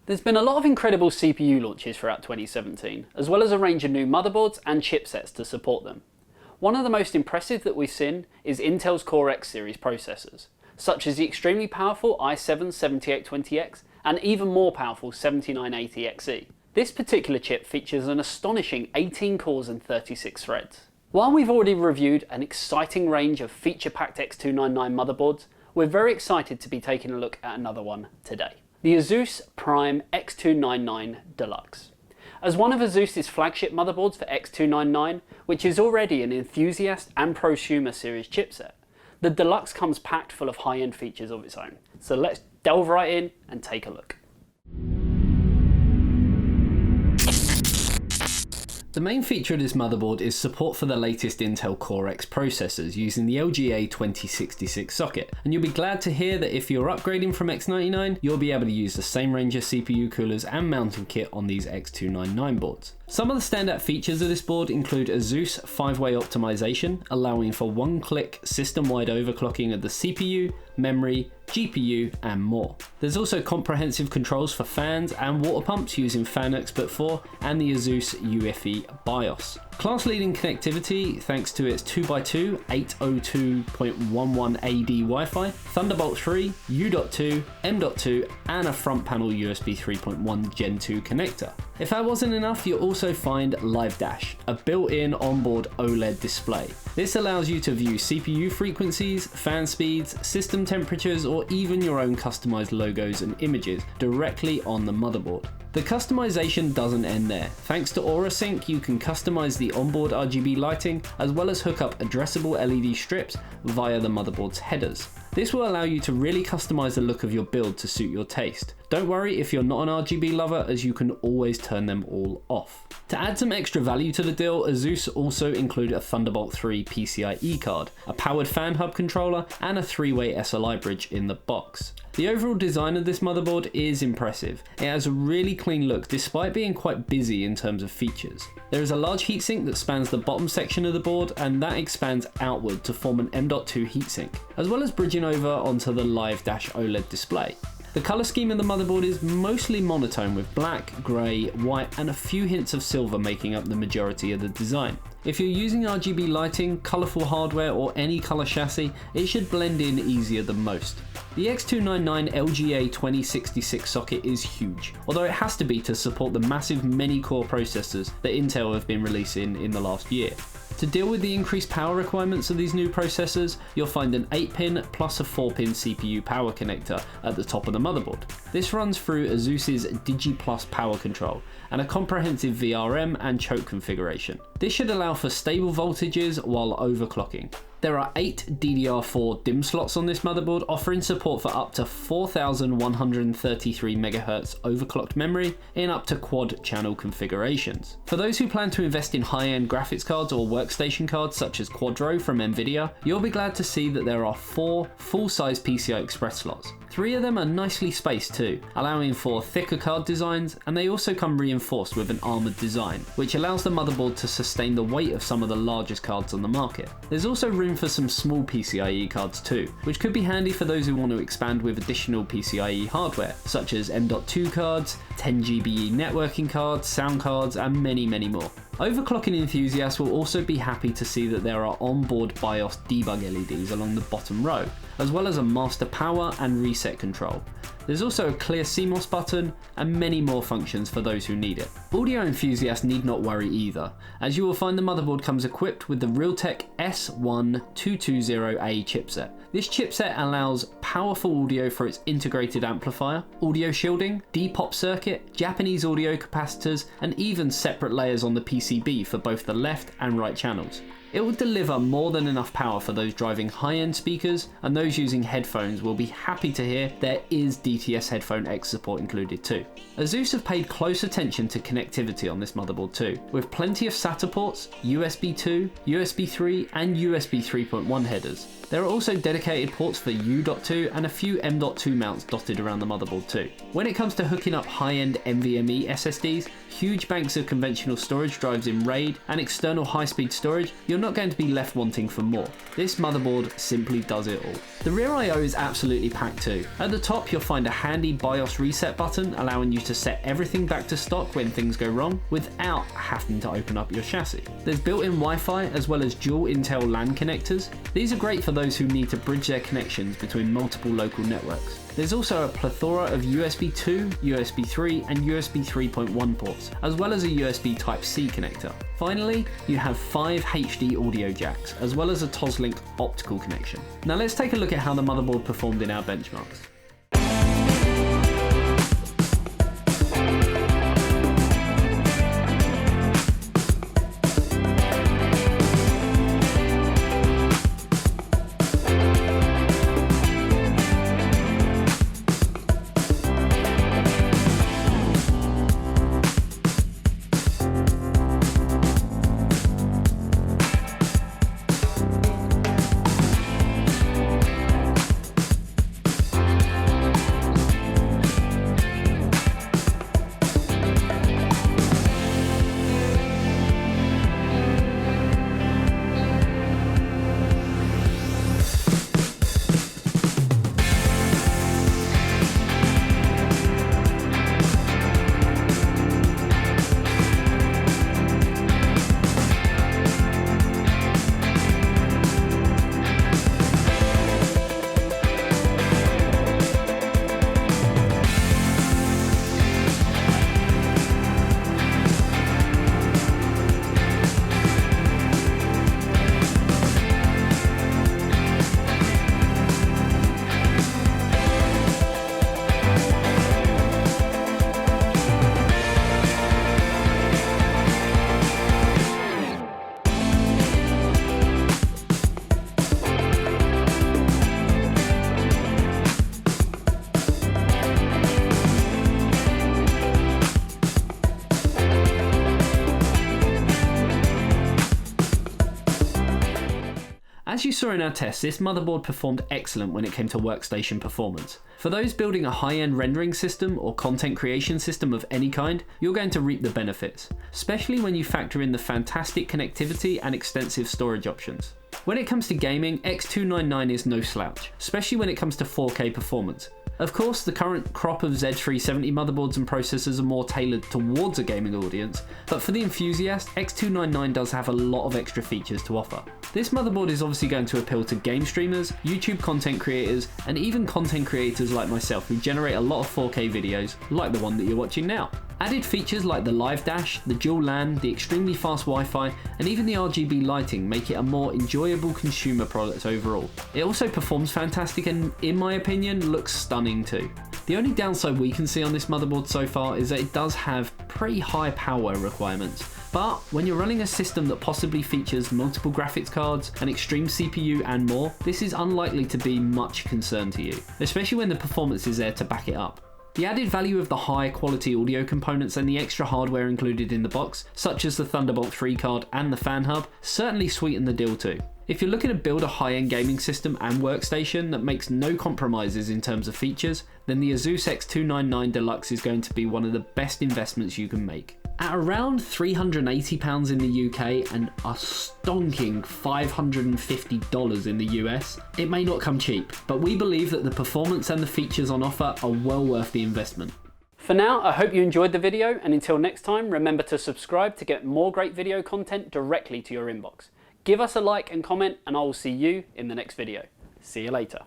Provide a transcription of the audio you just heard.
There's been a lot of incredible CPU launches throughout 2017, as well as a range of new motherboards and chipsets to support them. One of the most impressive that we've seen is Intel's Core X series processors, such as the extremely powerful i7-7820X and even more powerful 7980XE. This particular chip features an astonishing 18 cores and 36 threads. While we've already reviewed an exciting range of feature-packed X299 motherboards, we're very excited to be taking a look at another one today. The Asus Prime X299-DELUXE. As one of Asus's flagship motherboards for X299, which is already an enthusiast and prosumer series chipset, the Deluxe comes packed full of high-end features of its own. So let's delve right in and take a look. The main feature of this motherboard is support for the latest Intel Core X processors using the LGA 2066 socket, and you'll be glad to hear that if you're upgrading from X99, you'll be able to use the same range of CPU coolers and mounting kit on these X299 boards. Some of the standout features of this board include Asus 5-way optimization, allowing for one-click system-wide overclocking of the CPU, memory, GPU, and more. There's also comprehensive controls for fans and water pumps using Fan Expert 4 and the Asus UEFI BIOS. Class-leading connectivity thanks to its 2x2 802.11 AD Wi-Fi, Thunderbolt 3, U.2, M.2, and a front panel USB 3.1 Gen 2 connector. If that wasn't enough, you'll also find Live Dash, a built-in onboard OLED display. This allows you to view CPU frequencies, fan speeds, system temperatures, or even your own customized logos and images directly on the motherboard. The customization doesn't end there. Thanks to AuraSync, you can customize the onboard RGB lighting, as well as hook up addressable LED strips via the motherboard's headers. This will allow you to really customize the look of your build to suit your taste. Don't worry if you're not an RGB lover, as you can always turn them all off. To add some extra value to the deal, Asus also include a Thunderbolt 3 PCIe card, a powered fan hub controller, and a 3-way SLI bridge in the box. The overall design of this motherboard is impressive. It has a really clean look despite being quite busy in terms of features. There is a large heatsink that spans the bottom section of the board, and that expands outward to form an M.2 heatsink, as well as bridging over onto the Live Dash OLED display. The colour scheme of the motherboard is mostly monotone, with black, grey, white and a few hints of silver making up the majority of the design. If you're using RGB lighting, colourful hardware or any colour chassis, it should blend in easier than most. The X299 LGA 2066 socket is huge, although it has to be to support the massive many core processors that Intel have been releasing in the last year. To deal with the increased power requirements of these new processors, you'll find an 8-pin plus a 4-pin CPU power connector at the top of the motherboard. This runs through Asus's DigiPlus power control and a comprehensive VRM and choke configuration. This should allow for stable voltages while overclocking. There are 8 DDR4 DIMM slots on this motherboard, offering support for up to 4133 MHz overclocked memory in up to quad channel configurations. For those who plan to invest in high-end graphics cards or workstation cards such as Quadro from Nvidia, you'll be glad to see that there are 4 full-size PCI Express slots. 3 of them are nicely spaced too, allowing for thicker card designs, and they also come reinforced with an armoured design, which allows the motherboard to sustain the weight of some of the largest cards on the market. There's also room for some small PCIe cards too, which could be handy for those who want to expand with additional PCIe hardware, such as M.2 cards, 10GBE networking cards, sound cards, and many more. Overclocking enthusiasts will also be happy to see that there are onboard BIOS debug LEDs along the bottom row, as well as a master power and reset control. There's also a clear CMOS button and many more functions for those who need it. Audio enthusiasts need not worry either, as you will find the motherboard comes equipped with the Realtek S1220A chipset. This chipset allows powerful audio for its integrated amplifier, audio shielding, depop circuit, Japanese audio capacitors, and even separate layers on the PCB for both the left and right channels. It will deliver more than enough power for those driving high-end speakers, and those using headphones will be happy to hear there is DTS Headphone X support included too. Asus have paid close attention to connectivity on this motherboard too, with plenty of SATA ports, USB 2, USB 3 and USB 3.1 headers. There are also dedicated ports for U.2 and a few M.2 mounts dotted around the motherboard too. When it comes to hooking up high-end NVMe SSDs, huge banks of conventional storage drives in RAID and external high-speed storage, you're not going to be left wanting for more. This motherboard simply does it all. The rear I/O is absolutely packed too. At the top you'll find a handy BIOS reset button allowing you to set everything back to stock when things go wrong without having to open up your chassis. There's built-in Wi-Fi as well as dual Intel LAN connectors. These are great for those who need to bridge their connections between multiple local networks. There's also a plethora of USB 2, USB 3 and USB 3.1 ports, as well as a USB Type-C connector. Finally, you have 5 HD audio jacks, as well as a Toslink optical connection. Now let's take a look at how the motherboard performed in our benchmarks. As you saw in our test, this motherboard performed excellent when it came to workstation performance. For those building a high-end rendering system or content creation system of any kind, you're going to reap the benefits, especially when you factor in the fantastic connectivity and extensive storage options. When it comes to gaming, X299 is no slouch, especially when it comes to 4K performance. Of course, the current crop of Z370 motherboards and processors are more tailored towards a gaming audience, but for the enthusiast, X299 does have a lot of extra features to offer. This motherboard is obviously going to appeal to game streamers, YouTube content creators, and even content creators like myself who generate a lot of 4K videos, like the one that you're watching now. Added features like the Live Dash, the dual LAN, the extremely fast Wi-Fi, and even the RGB lighting make it a more enjoyable consumer product overall. It also performs fantastic and, in my opinion, looks stunning too. The only downside we can see on this motherboard so far is that it does have pretty high power requirements. But when you're running a system that possibly features multiple graphics cards, an extreme CPU and more, this is unlikely to be much concern to you, especially when the performance is there to back it up. The added value of the high quality audio components and the extra hardware included in the box, such as the Thunderbolt 3 card and the fan hub, certainly sweeten the deal too. If you're looking to build a high-end gaming system and workstation that makes no compromises in terms of features, then the Asus X299-DELUXE is going to be one of the best investments you can make. At around £380 in the UK and a stonking $550 in the US, it may not come cheap, but we believe that the performance and the features on offer are well worth the investment. For now, I hope you enjoyed the video, and until next time, remember to subscribe to get more great video content directly to your inbox. Give us a like and comment, and I will see you in the next video. See you later.